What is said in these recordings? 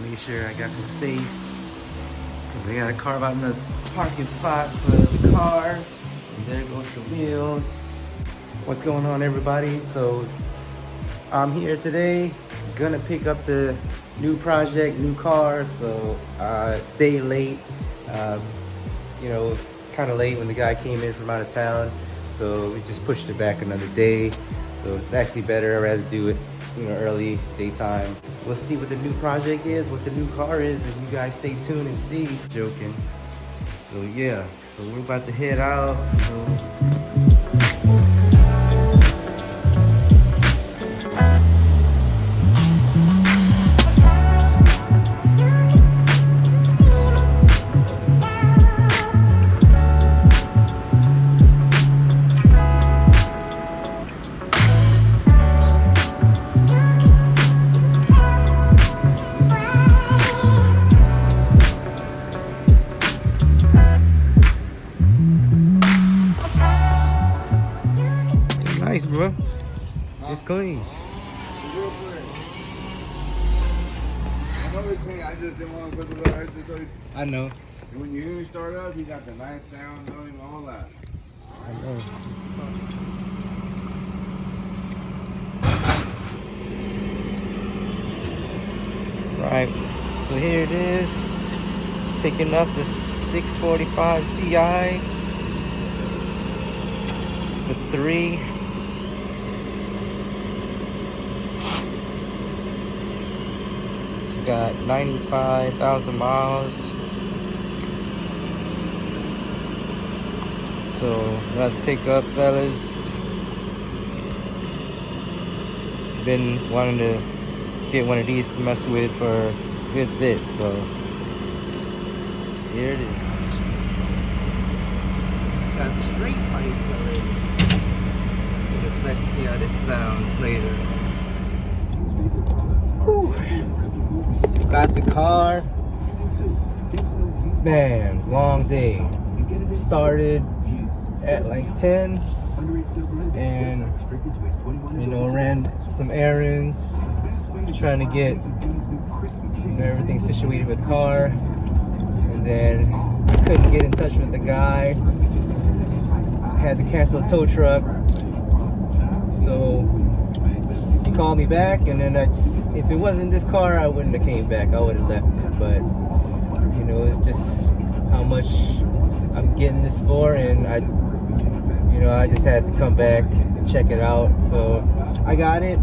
Make sure I got some space because I gotta carve out this parking spot for the car. And there goes the wheels. What's going on, everybody? So I'm here today, gonna pick up the new project, new car. So day late. You know, it was kind of late when the guy came in from out of town, so we just pushed it back another day. So it's actually better. I'd rather do it, you know, early daytime. We'll see what the new project is, what the new car is, and you guys stay tuned and see. Joking. So yeah, so we're about to head out. Nice, bro. It's clean. Real clean. I know it's clean. I just didn't want to put the little extra. I know. And when you hear me start up, you got the nice sound. Don't even all that. I know. Right. So here it is. Picking up the 645 CI for 3. Got 95,000 miles. So another pickup, fellas. Been wanting to get one of these to mess with for a good bit, so here it is. Got the straight pipes already. Just let's see how this sounds later. Whew. Got the car. Man, long day. Started at like 10 and, you know, ran some errands, trying to get, you know, everything situated with the car. And then I couldn't get in touch with the guy. Had to cancel a tow truck. So he called me back, and then if it wasn't this car, I wouldn't have came back. I would have left. But you know, it's just how much I'm getting this for, and I just had to come back and check it out. So I got it.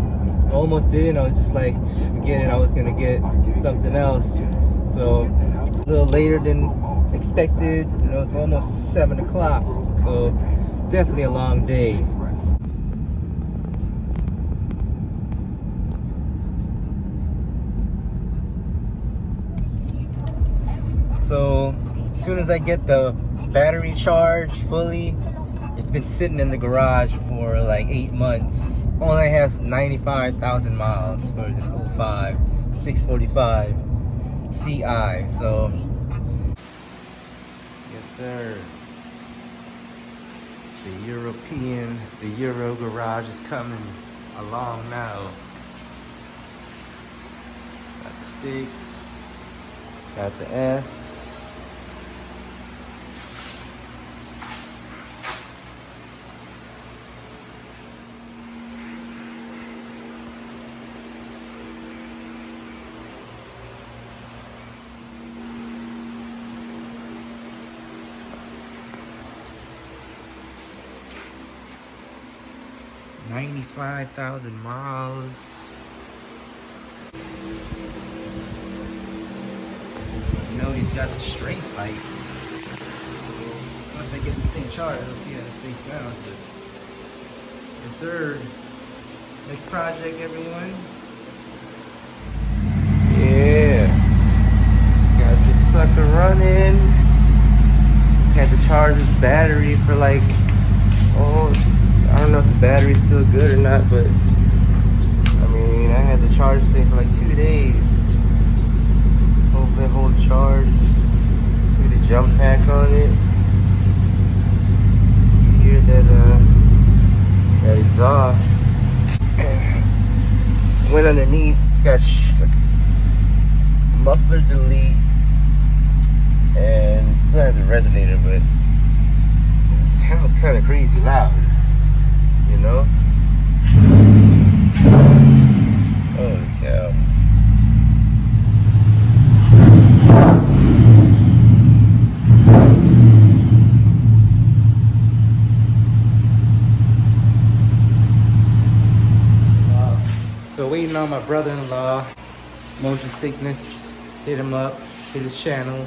Almost did. I was just like, forget it. I was gonna get something else. So a little later than expected. You know, it's almost 7 o'clock. So definitely a long day. So as soon as I get the battery charged fully, it's been sitting in the garage for like 8 months. Only has 95,000 miles for this 05 645 CI. So yes, sir. The Euro garage is coming along now. Got the 6, got the S. $95,000 miles. You know, he's got the straight pipe. So once I get this thing charged, I'll see how this thing sounds. But yes, sir. Next project, everyone. Yeah. Got this sucker running. Had to charge this battery for like, I don't know if the battery's still good or not, but I mean, I had to charge this thing for like 2 days. Hopefully hold charge. Look at the jump pack on it. You hear that exhaust. Went underneath. It's got muffler delete, and it still has a resonator, but it sounds kind of crazy loud, you know? Holy cow. So waiting on my brother-in-law, motion sickness, hit him up, hit his channel.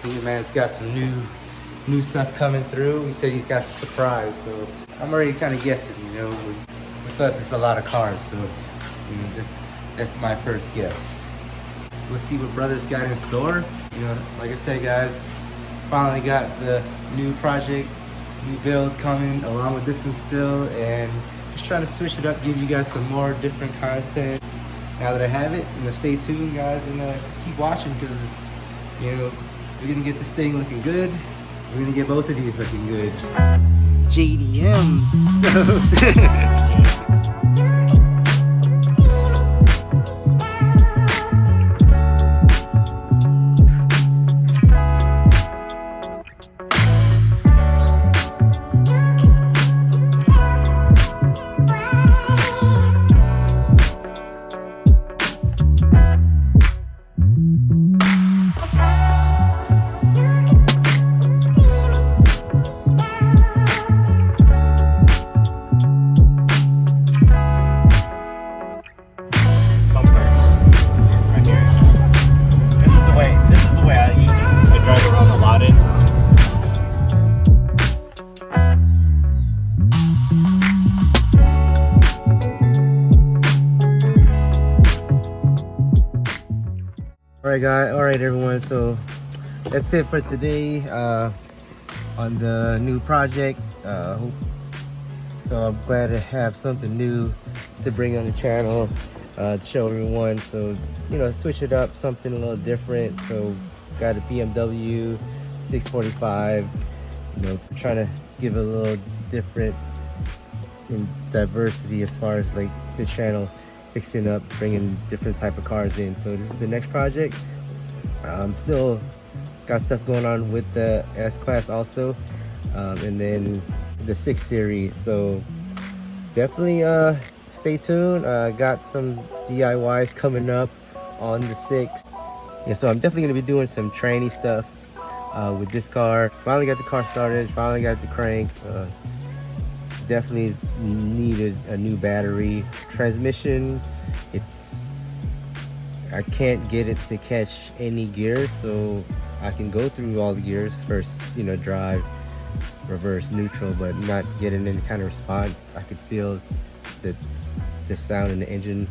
He man's got some new stuff coming through. He said he's got some surprise, so I'm already kind of guessing, you know. With us, it's a lot of cars, so you know, that's my first guess. We'll see what brother's got in store. You know, like I said, guys, finally got the new project, new build coming along with this one still, and just trying to switch it up, give you guys some more different content. Now that I have it, you know, stay tuned, guys, and just keep watching, because you know we're gonna get this thing looking good. We're gonna get both of these looking good. JDM. So. Alright everyone, so that's it for today on the new project. So I'm glad to have something new to bring on the channel to show everyone. So, you know, switch it up, something a little different. So got a BMW 645, you know, trying to give a little different in diversity as far as like the channel, fixing up, bringing different type of cars in. So this is the next project. Still got stuff going on with the S-Class also, and then the 6 Series. So definitely stay tuned. Got some DIYs coming up on the 6. Yeah, so I'm definitely gonna be doing some training stuff with this car. Finally got the car started, finally got the crank. Definitely needed a new battery. Transmission, I can't get it to catch any gears, so I can go through all the gears first, you know, drive, reverse, neutral, but not getting any kind of response. I could feel the sound in the engine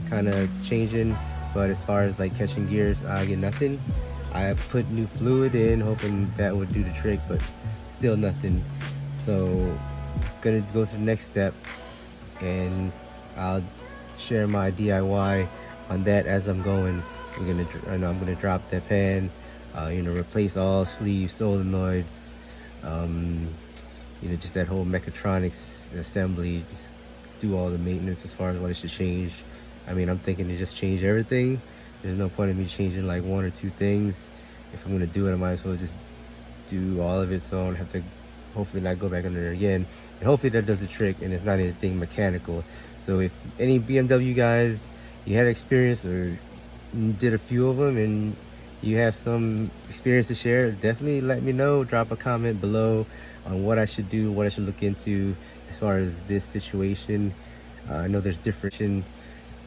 kind of changing, but as far as like catching gears, I get nothing. I put new fluid in, hoping that would do the trick, but still nothing. So gonna go to the next step, and I'll share my DIY on that as I'm going. I'm gonna drop that pan, you know, replace all sleeves, solenoids, you know, just that whole mechatronics assembly, just do all the maintenance as far as what it should change. I mean, I'm thinking to just change everything. There's no point in me changing like 1 or 2 things. If I'm gonna do it, I might as well just do all of it, so I don't have to hopefully not go back under there again. And hopefully that does the trick and it's not anything mechanical. So if any BMW guys, you had experience or did a few of them and you have some experience to share, definitely let me know. Drop a comment below on what I should do, what I should look into as far as this situation. I know there's different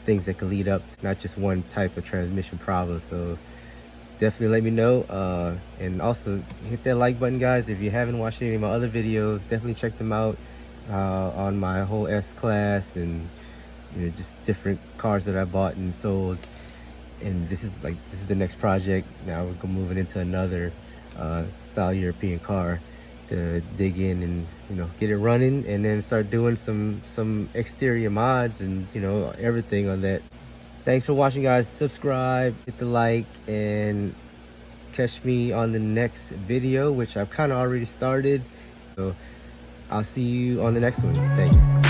things that could lead up to not just one type of transmission problem, so definitely let me know. And also hit that like button, guys. If you haven't watched any of my other videos, definitely check them out on my whole S-Class and, you know, just different cars that I bought and sold. And this is the next project. Now we're moving into another style European car to dig in and, you know, get it running, and then start doing some exterior mods and, you know, everything on that. Thanks for watching, guys. Subscribe, hit the like, and catch me on the next video, which I've kind of already started. So I'll see you on the next one. Thanks.